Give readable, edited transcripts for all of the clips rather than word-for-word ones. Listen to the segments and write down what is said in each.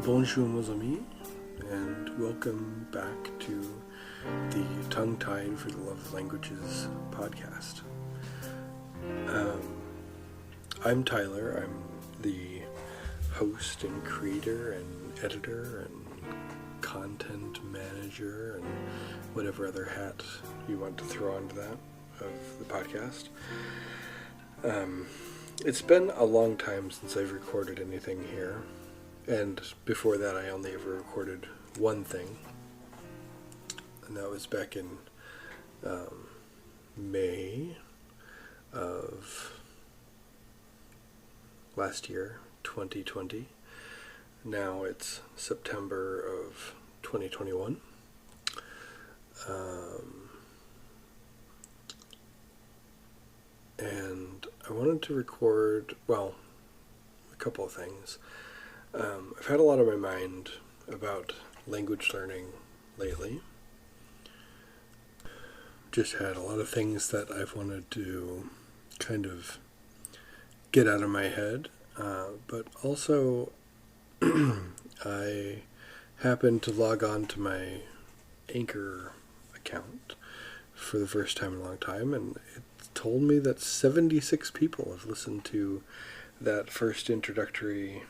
Bonjour mes amis, and welcome back to the Tongue Tied for the Love of Languages podcast. I'm Tyler. I'm the host and creator and editor and content manager and whatever other hat you want to throw onto that of the podcast. It's been a long time since I've recorded anything here. And before that, I only ever recorded one thing, and that was back in May of last year, 2020. Now it's September of 2021. And I wanted to record, a couple of things. I've had a lot on my mind about language learning lately. Just had a lot of things that I've wanted to kind of get out of my head, but also I happened to log on to my Anchor account for the first time in a long time, and it told me that 76 people have listened to that first introductory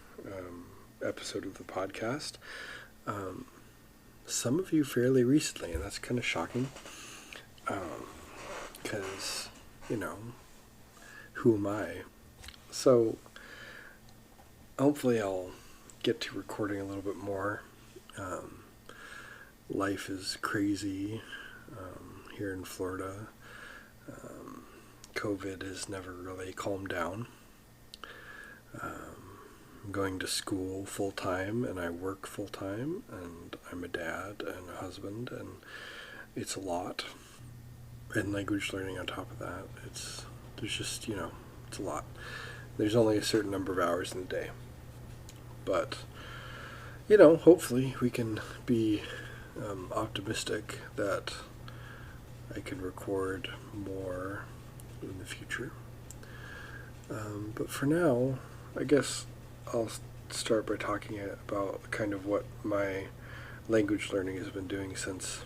episode of the podcast. Some of you fairly recently, and that's kind of shocking, because, who am I? So hopefully I'll get to recording a little bit more. Life is crazy here in Florida. COVID has never really calmed down. I'm going to school full-time, and I work full-time, and I'm a dad and a husband, and it's a lot. And language learning on top of that, it's a lot. There's only a certain number of hours in the day. But, hopefully we can be optimistic that I can record more in the future. But for now, I guess I'll start by talking about kind of what my language learning has been doing since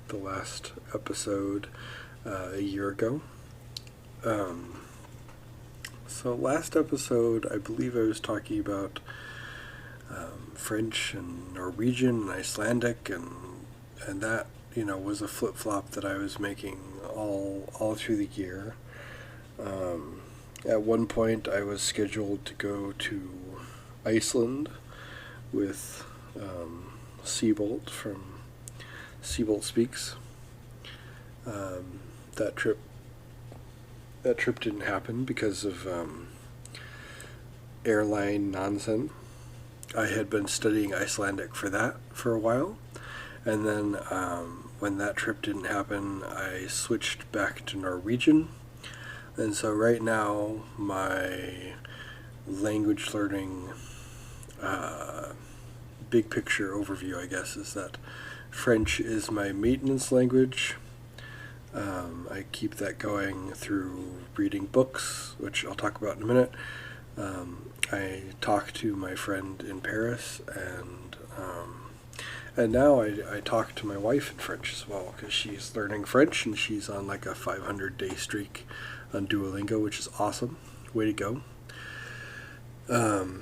the last episode a year ago. So last episode, I believe I was talking about French and Norwegian and Icelandic, and that, was a flip-flop that I was making all through the year. At one point, I was scheduled to go to Iceland with Seabolt from Seabolt Speaks. That trip didn't happen because of airline nonsense. I had been studying Icelandic for a while, and then when that trip didn't happen, I switched back to Norwegian. And so right now, my language learning big picture overview, I guess, is that French is my maintenance language. I keep that going through reading books, which I'll talk about in a minute. I talk to my friend in Paris, and now I talk to my wife in French as well, because she's learning French, and she's on like a 500-day streak on Duolingo, which is awesome. Way to go.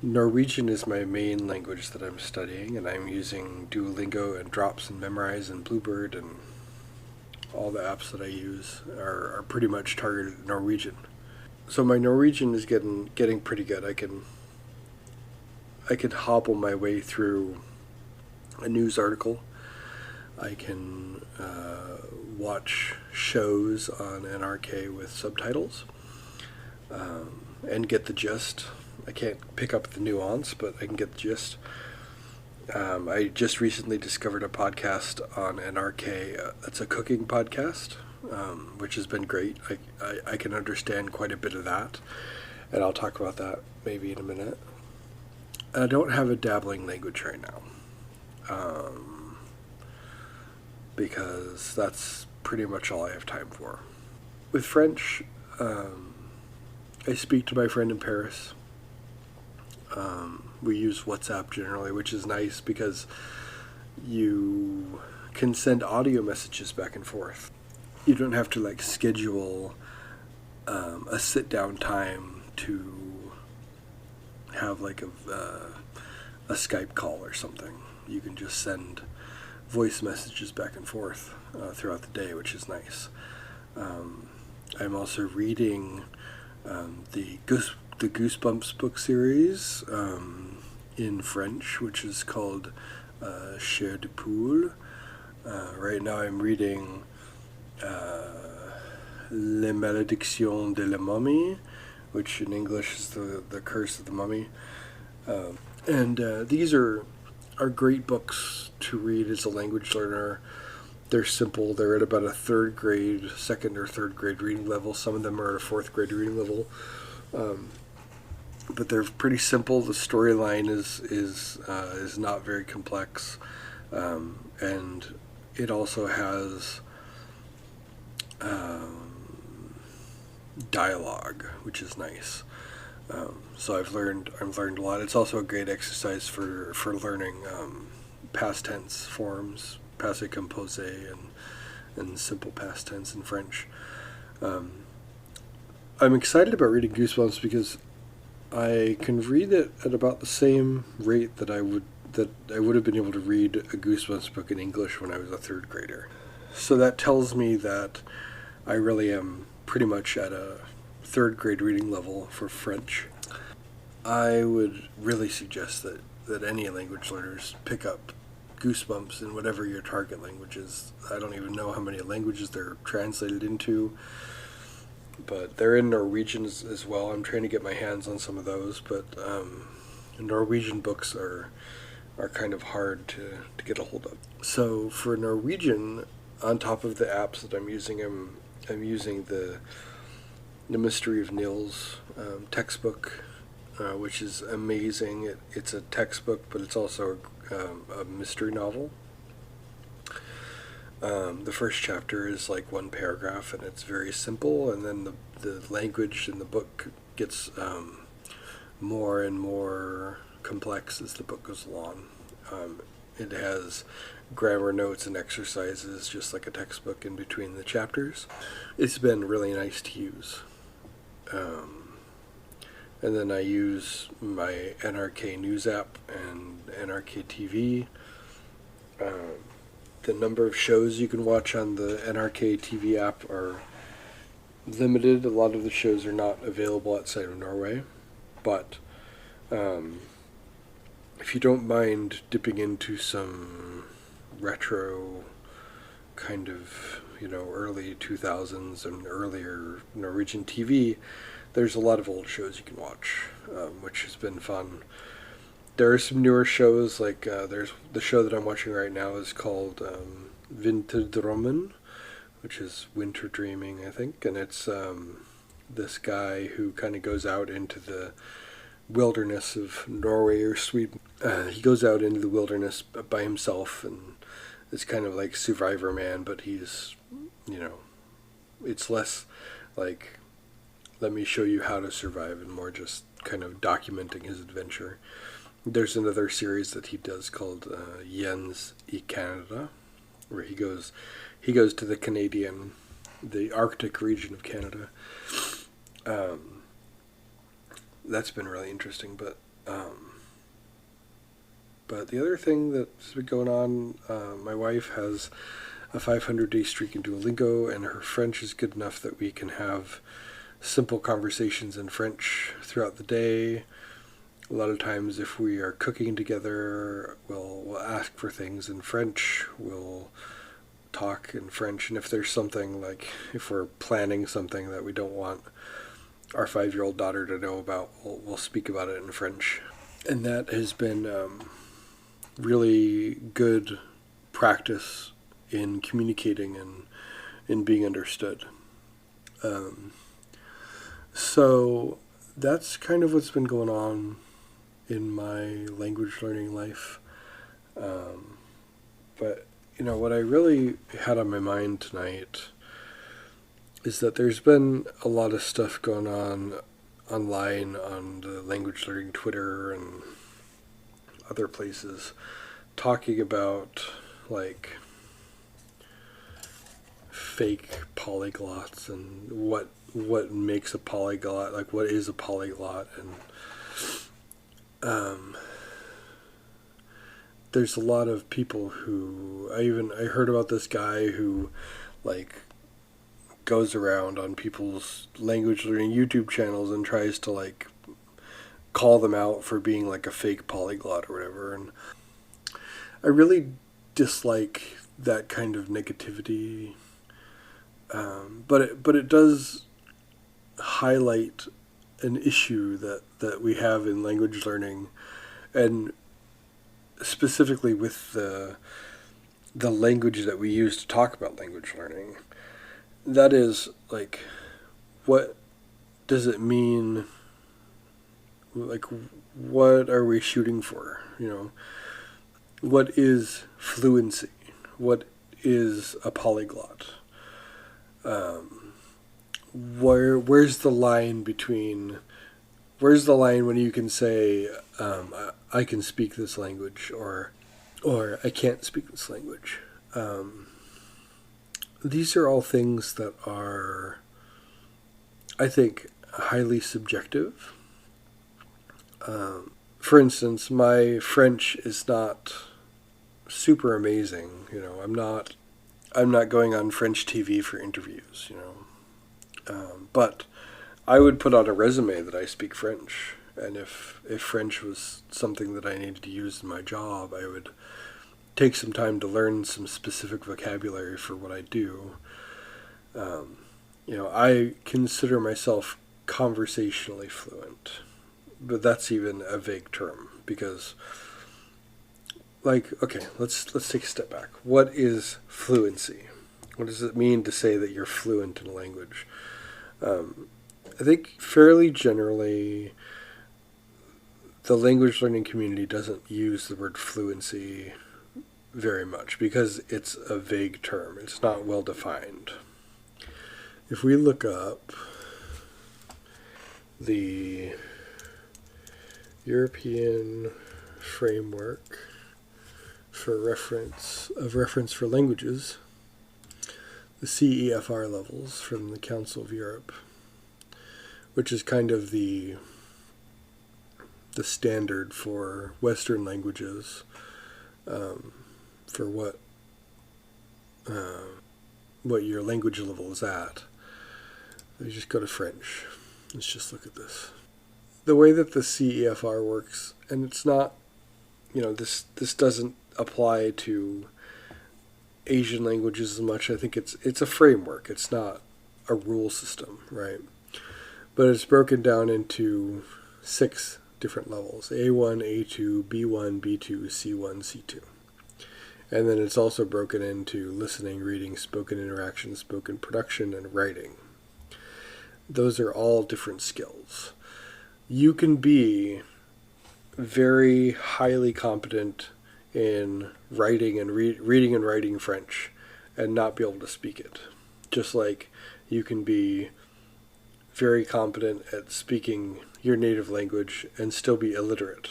Norwegian is my main language that I'm studying, and I'm using Duolingo and Drops and Memrise and Bluebird, and all the apps that I use are pretty much targeted at Norwegian. So my Norwegian is getting pretty good. I can hobble my way through a news article. I can watch shows on NRK with subtitles and get the gist. I can't pick up the nuance, but I can get the gist. I just recently discovered a podcast on NRK. It's a cooking podcast, which has been great. I can understand quite a bit of that, and I'll talk about that maybe in a minute. I don't have a dabbling language right now, because that's pretty much all I have time for. With French, I speak to my friend in Paris. We use WhatsApp generally, which is nice because you can send audio messages back and forth. You don't have to like schedule a sit-down time to have like a Skype call or something. You can just send voice messages back and forth throughout the day, which is nice. I'm also reading the Goosebumps book series in French, which is called Chair de Poule. Right now I'm reading Les Malédictions de la Momie, which in English is the Curse of the Mummy. And these are great books to read as a language learner. They're simple. They're at about a second or third grade reading level. Some of them are at a fourth grade reading level. But they're pretty simple. The storyline is not very complex. And it also has dialogue, which is nice. So I've learned a lot. It's also a great exercise for learning past tense forms, passé composé, and simple past tense in French. I'm excited about reading Goosebumps because I can read it at about the same rate that I would have been able to read a Goosebumps book in English when I was a third grader. So that tells me that I really am pretty much at a third grade reading level for French. I would really suggest that any language learners pick up Goosebumps in whatever your target language is. I don't even know how many languages they're translated into, but they're in Norwegian as well. I'm trying to get my hands on some of those, but Norwegian books are kind of hard to get a hold of. So for Norwegian, on top of the apps that I'm using, I'm using the Mystery of Nils textbook, which is amazing. It's a textbook, but it's also a mystery novel. The first chapter is like one paragraph, and it's very simple, and then the language in the book gets more and more complex as the book goes along. It has grammar notes and exercises, just like a textbook in between the chapters. It's been really nice to use. And then I use my NRK News app and NRK TV. The number of shows you can watch on the NRK TV app are limited. A lot of the shows are not available outside of Norway. But if you don't mind dipping into some retro kind of, early 2000s and earlier Norwegian TV, there's a lot of old shows you can watch, which has been fun. There are some newer shows, like there's the show that I'm watching right now is called Vinterdrømmen, which is winter dreaming, I think, and it's this guy who kind of goes out into the wilderness of Norway or Sweden. He goes out into the wilderness by himself, and it's kind of like Survivor Man, but he's, it's less like, let me show you how to survive, and more just kind of documenting his adventure. There's another series that he does called Jens i Canada, where he goes to the Arctic region of Canada. That's been really interesting, but the other thing that's been going on, my wife has a 500-day streak in Duolingo, and her French is good enough that we can have simple conversations in French throughout the day. A lot of times if we are cooking together, we'll ask for things in French, we'll talk in French, and if there's something, like if we're planning something that we don't want our 5-year-old daughter to know about, we'll speak about it in French. And that has been really good practice in communicating and in being understood. So that's kind of what's been going on in my language learning life. But, what I really had on my mind tonight is that there's been a lot of stuff going on online on the language learning Twitter and other places talking about like fake polyglots and what makes a polyglot, like what is a polyglot, and there's a lot of people who I heard about this guy who like goes around on people's language learning YouTube channels and tries to like call them out for being like a fake polyglot or whatever, and I really dislike that kind of negativity, but it does highlight an issue that we have in language learning, and specifically with the language that we use to talk about language learning. That is, like, what does it mean? Like, what are we shooting for? You know, what is fluency? What is a polyglot? Where's the line between? Where's the line when you can say, I can speak this language, or I can't speak this language? These are all things that are, I think, highly subjective. For instance, my French is not super amazing. You know, I'm not going on French TV for interviews. You know, but I would put on a resume that I speak French, and if French was something that I needed to use in my job, I would take some time to learn some specific vocabulary for what I do. You know, I consider myself conversationally fluent, but that's even a vague term because, like, okay, let's take a step back. What is fluency? What does it mean to say that you're fluent in a language? I think fairly generally, the language learning community doesn't use the word fluency very much because it's a vague term. It's not well defined. If we look up the European Framework for reference for languages, the CEFR levels from the Council of Europe, which is kind of the standard for Western languages, for what your language level is at. You just go to French. Let's just look at this. The way that the CEFR works, and it's not, you know, this doesn't apply to Asian languages as much. I think it's a framework. It's not a rule system, right? But it's broken down into 6 different levels: A1, A2, B1, B2, C1, C2. And then it's also broken into listening, reading, spoken interaction, spoken production, and writing. Those are all different skills. You can be very highly competent in writing and reading and writing French and not be able to speak it. Just like you can be very competent at speaking your native language and still be illiterate.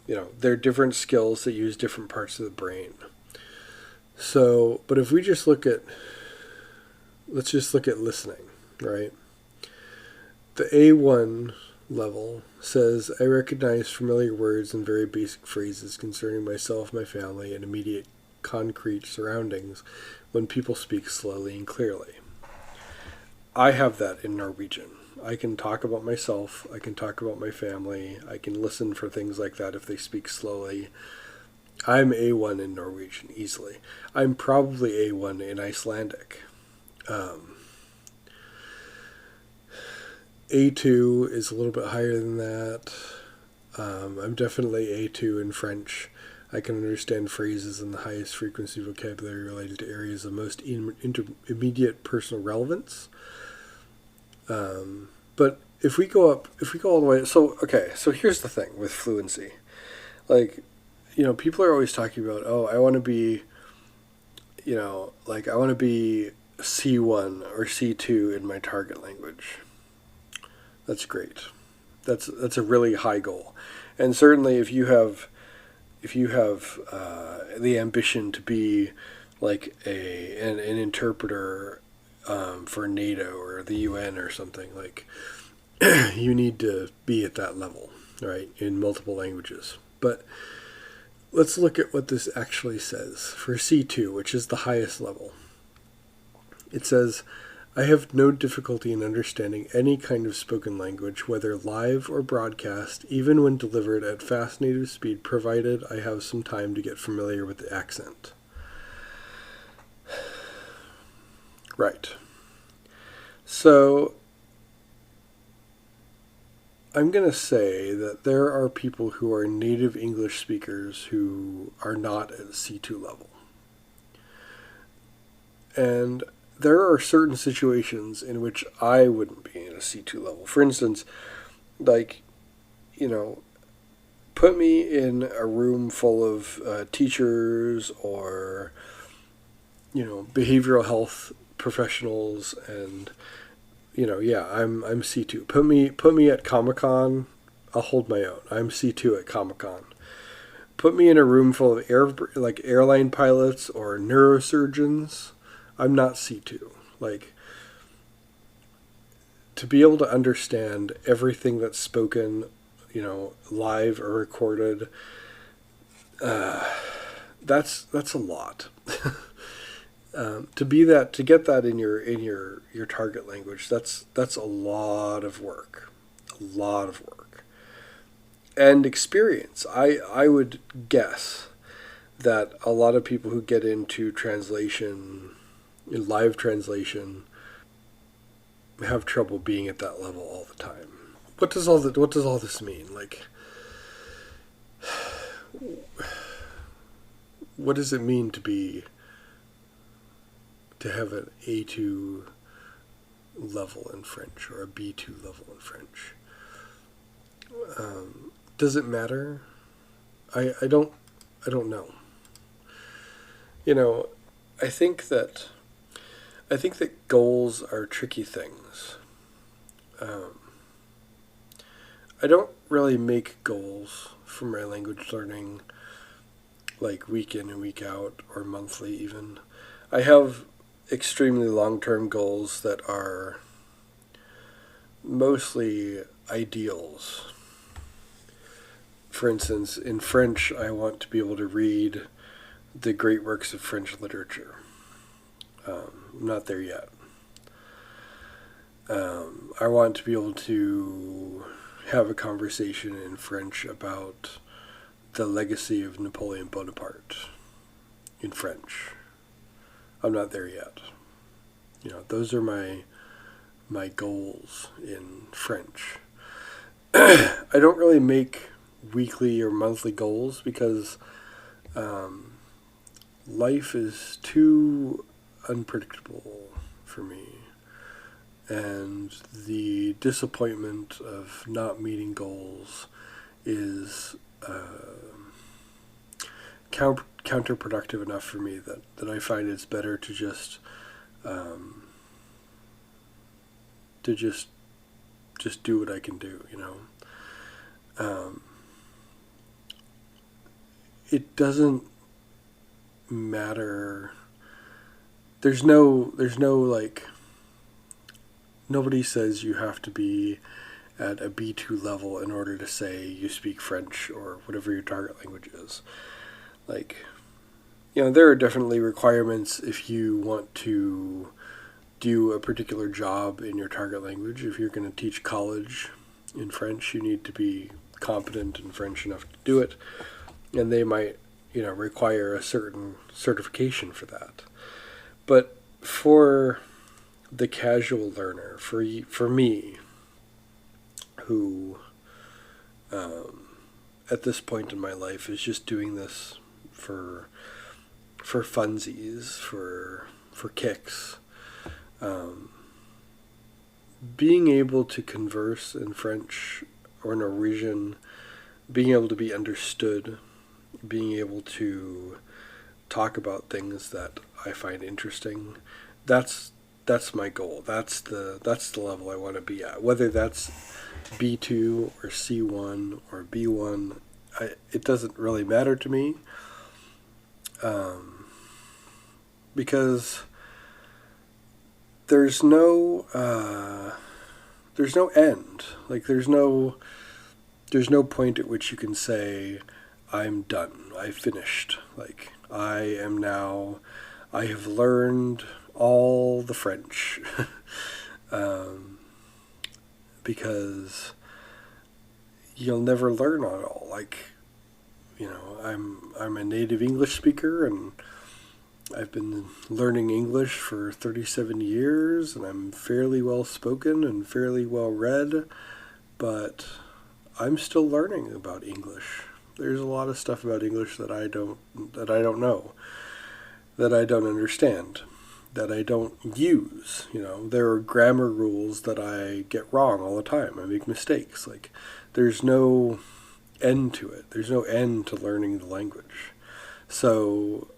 You know, they're different skills that use different parts of the brain. So, but if we just look at, let's just look at listening, right? The A1 level says, I recognize familiar words and very basic phrases concerning myself, my family, and immediate concrete surroundings when people speak slowly and clearly. I have that in Norwegian. I can talk about myself, I can talk about my family, I can listen for things like that if they speak slowly. I'm A1 in Norwegian, easily. I'm probably A1 in Icelandic. A2 is a little bit higher than that. I'm definitely A2 in French. I can understand phrases in the highest frequency vocabulary related to areas of most immediate personal relevance. But if we go all the way, so here's the thing with fluency. Like, you know, people are always talking about, oh, I want to be, you know, like I want to be C1 or C2 in my target language. That's great. That's a really high goal, and certainly if you have the ambition to be like an interpreter for NATO or the UN or something, like you need to be at that level, right, in multiple languages. But let's look at what this actually says for C2, which is the highest level. It says, I have no difficulty in understanding any kind of spoken language, whether live or broadcast, even when delivered at fast native speed, provided I have some time to get familiar with the accent. Right. So I'm going to say that there are people who are native English speakers who are not at C2 level. And there are certain situations in which I wouldn't be at a C2 level. For instance, like, put me in a room full of teachers or, behavioral health professionals, and, I'm C2. Put me at Comic-Con, I'll hold my own. I'm C2 at Comic-Con. Put me in a room full of airline pilots or neurosurgeons, I'm not C2. Like, to be able to understand everything that's spoken, live or recorded, that's a lot. To get that in your target language, that's a lot of work, and experience. I would guess that a lot of people who get into translation, in live translation, have trouble being at that level all the time. What does all this mean? Like, what does it mean to have an A2 level in French or a B2 level in French? Does it matter? I don't know. I think that goals are tricky things. I don't really make goals for my language learning like week in and week out or monthly even. I have extremely long-term goals that are mostly ideals. For instance, in French, I want to be able to read the great works of French literature. I'm not there yet. I want to be able to have a conversation in French about the legacy of Napoleon Bonaparte in French. I'm not there yet. Those are my goals in French. I don't really make weekly or monthly goals because life is too unpredictable for me, and the disappointment of not meeting goals is counterproductive enough for me that I find it's better to just do what I can do. It doesn't matter. There's no like, nobody says you have to be at a B2 level in order to say you speak French or whatever your target language is. Like, there are definitely requirements if you want to do a particular job in your target language. If you're going to teach college in French, you need to be competent in French enough to do it, and they might, require a certain certification for that. But for the casual learner, for me, who at this point in my life is just doing this for funsies, for kicks, being able to converse in French or Norwegian, being able to be understood, being able to talk about things that I find interesting, that's that's my goal. That's the level I want to be at. Whether that's B2 or C1 or B1, it doesn't really matter to me, because there's no end. Like there's no point at which you can say, I'm done, I finished. Like I have learned all the French. Because you'll never learn it all. Like, I'm a native English speaker, and I've been learning English for 37 years, and I'm fairly well spoken and fairly well read, but I'm still learning about English. There's a lot of stuff about English that I don't know, that I don't understand, that I don't use. There are grammar rules that I get wrong all the time. I make mistakes. Like, there's no end to it. There's no end to learning the language. So,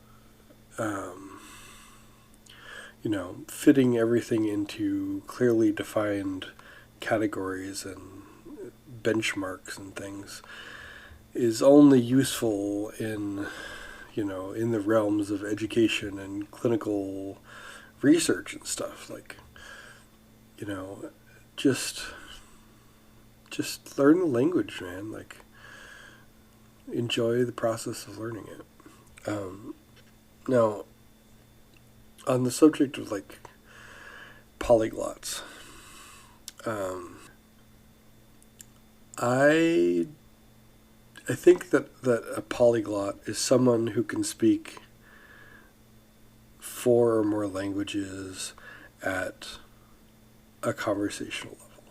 fitting everything into clearly defined categories and benchmarks and things is only useful in the realms of education and clinical research and stuff. Like, just learn the language, man. Like, enjoy the process of learning it. Now, on the subject of like polyglots, I think that a polyglot is someone who can speak 4 or more languages at a conversational level.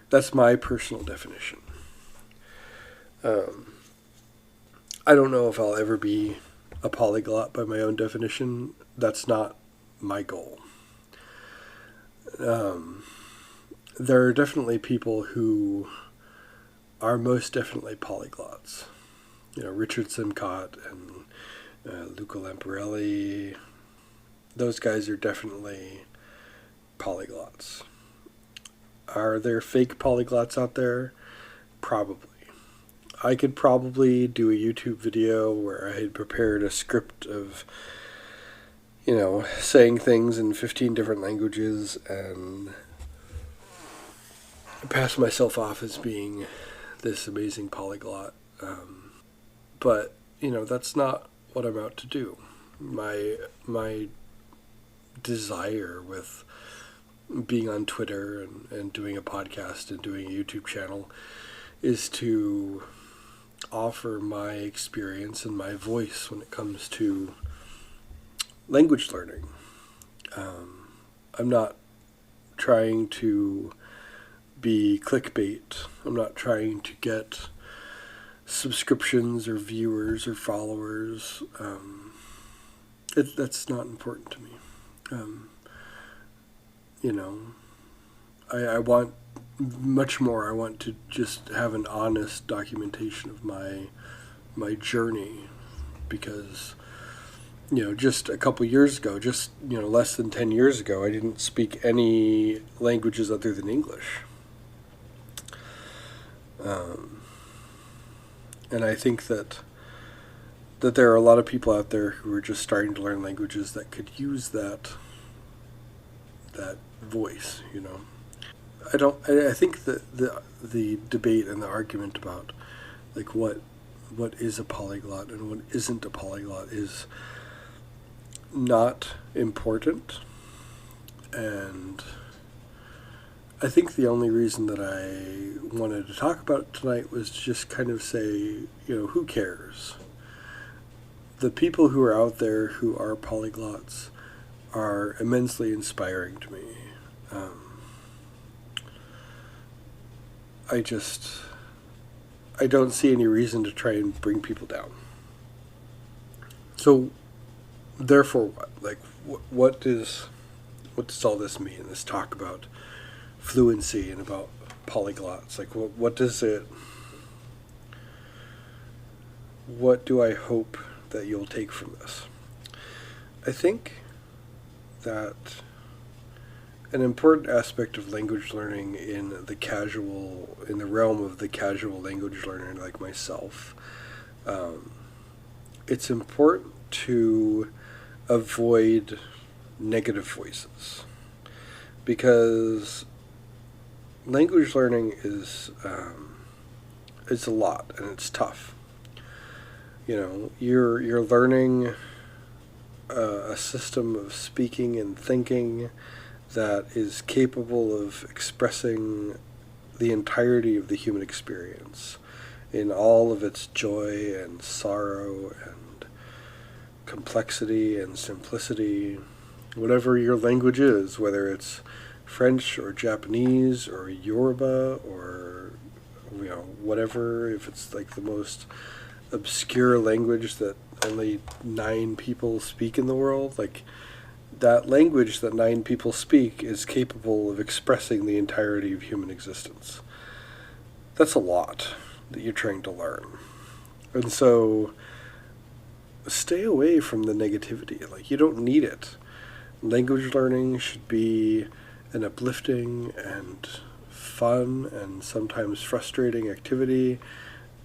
That's my personal definition. I don't know if I'll ever be a polyglot by my own definition. That's not my goal. There are definitely people who are most definitely polyglots. Richard Simcott and Luca Lamparelli. Those guys are definitely polyglots. Are there fake polyglots out there? Probably. I could probably do a YouTube video where I had prepared a script of, saying things in 15 different languages and pass myself off as being this amazing polyglot. But, that's not what I'm out to do. My desire with being on Twitter and doing a podcast and doing a YouTube channel is to offer my experience and my voice when it comes to language learning. I'm not trying to be clickbait. I'm not trying to get subscriptions or viewers or followers. That's not important to me. I want much more. I want to just have an honest documentation of my journey, because just a couple years ago, less than 10 years ago, I didn't speak any languages other than English. And I think that there are a lot of people out there who are just starting to learn languages that could use that voice. I think that the debate and the argument about like what is a polyglot and what isn't a polyglot is not important. And I think the only reason that I wanted to talk about it tonight was just kind of say, who cares? The people who are out there who are polyglots are immensely inspiring to me. I don't see any reason to try and bring people down. So, therefore, what? Like, what does all this mean? This talk about fluency and about polyglots. Like, what does it? What do I hope that you'll take from this? I think that an important aspect of language learning in the realm of the casual language learner like myself, it's important to avoid negative voices, because language learning is it's a lot and it's tough. You're learning a system of speaking and thinking that is capable of expressing the entirety of the human experience in all of its joy and sorrow and complexity and simplicity, whatever your language is, whether it's French or Japanese or Yoruba or whatever, if it's like the most obscure language that only 9 people speak in the world, like that language that 9 people speak is capable of expressing the entirety of human existence. That's a lot that you're trying to learn. And so stay away from the negativity. Like, you don't need it. Language learning should be an uplifting and fun and sometimes frustrating activity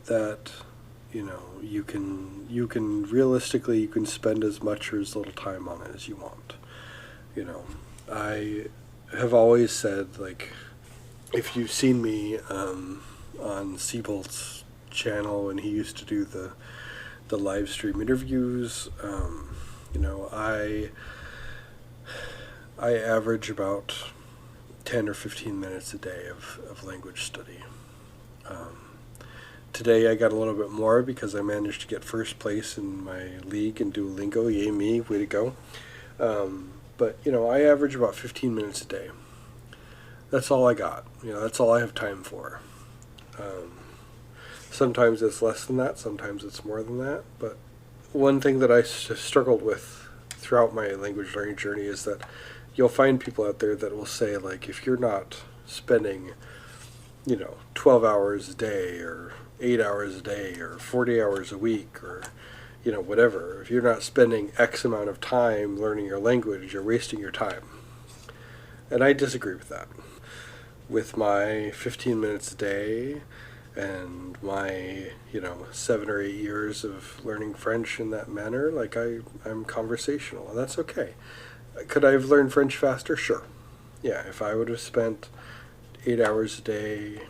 that you can realistically, you can spend as much or as little time on it as you want. I have always said, like, if you've seen me on Siebelt's channel when he used to do the live stream interviews, I average about 10 or 15 minutes a day of language study. Today I got a little bit more because I managed to get first place in my league in Duolingo. Yay me, way to go. But I average about 15 minutes a day. That's all I got. That's all I have time for. Sometimes it's less than that, sometimes it's more than that. But one thing that I struggled with throughout my language learning journey is that you'll find people out there that will say, like, if you're not spending 12 hours a day or 8 hours a day or 40 hours a week or whatever, if you're not spending X amount of time learning your language, you're wasting your time. And I disagree with that. With my 15 minutes a day and my 7 or 8 years of learning French in that manner, like, I'm conversational, and that's okay. Could I have learned French faster? Sure. Yeah, if I would have spent 8 hours a day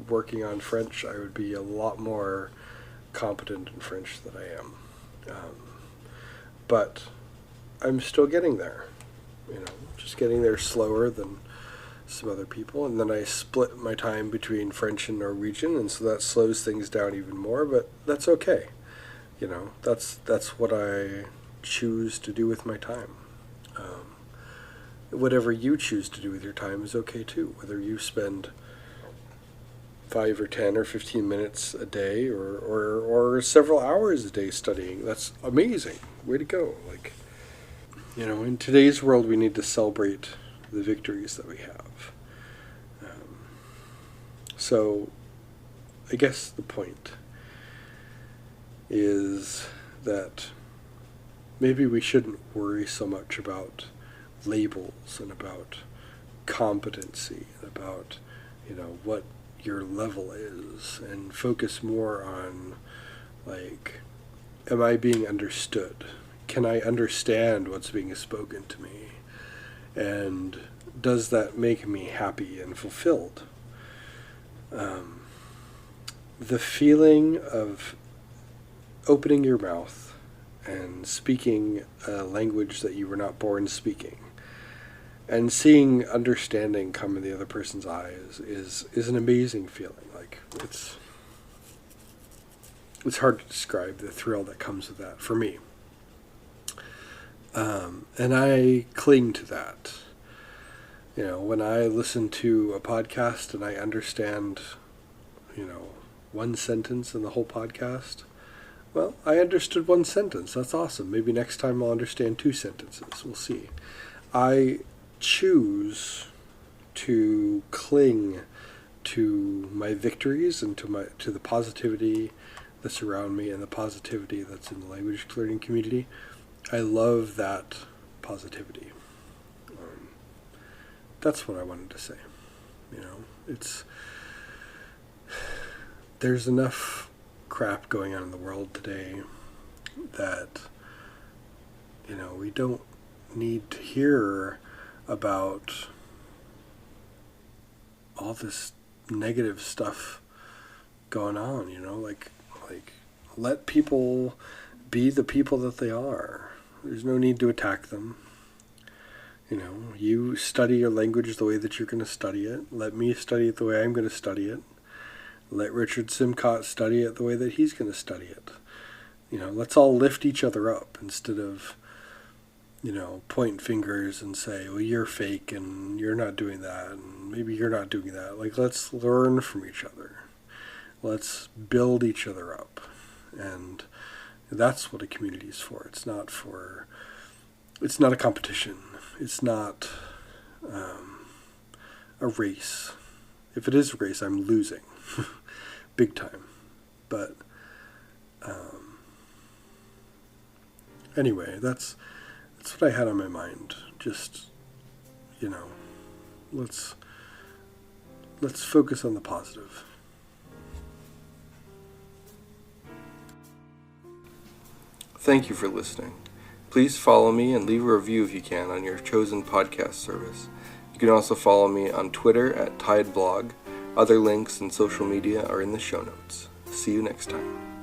working on French, I would be a lot more competent in French than I am. But I'm still getting there, just getting there slower than some other people. And then I split my time between French and Norwegian, and so that slows things down even more, but that's okay. That's what I choose to do with my time. Whatever you choose to do with your time is okay too, whether you spend 5 or 10 or 15 minutes a day or several hours a day studying. That's amazing. Way to go. Like, in today's world, we need to celebrate the victories that we have. So I guess the point is that maybe we shouldn't worry so much about labels and about competency and about what your level is, and focus more on, like, am I being understood? Can I understand what's being spoken to me? And does that make me happy and fulfilled? The feeling of opening your mouth and speaking a language that you were not born speaking, and seeing understanding come in the other person's eyes is an amazing feeling. Like, it's hard to describe the thrill that comes with that for me. And I cling to that. When I listen to a podcast and I understand, one sentence in the whole podcast, well, I understood one sentence. That's awesome. Maybe next time I'll understand 2 sentences. We'll see. I choose to cling to my victories and to the positivity that's around me and the positivity that's in the language learning community. I love that positivity. that's what I wanted to say. There's enough crap going on in the world today that, we don't need to hear about all this negative stuff going on, like let people be the people that they are. There's no need to attack them. You study your language the way that you're going to study it. Let me study it the way I'm going to study it. Let Richard Simcott study it the way that he's going to study it. Let's all lift each other up instead of, point fingers and say, well, you're fake and you're not doing that and maybe you're not doing that. Let's learn from each other. Let's build each other up. And that's what a community is for. It's not a competition. It's not a race. If it is a race, I'm losing. Big time. But anyway, that's what I had on my mind. Just, let's focus on the positive. Thank you for listening. Please follow me and leave a review if you can on your chosen podcast service. You can also follow me on Twitter @TideBlog. Other links and social media are in the show notes. See you next time.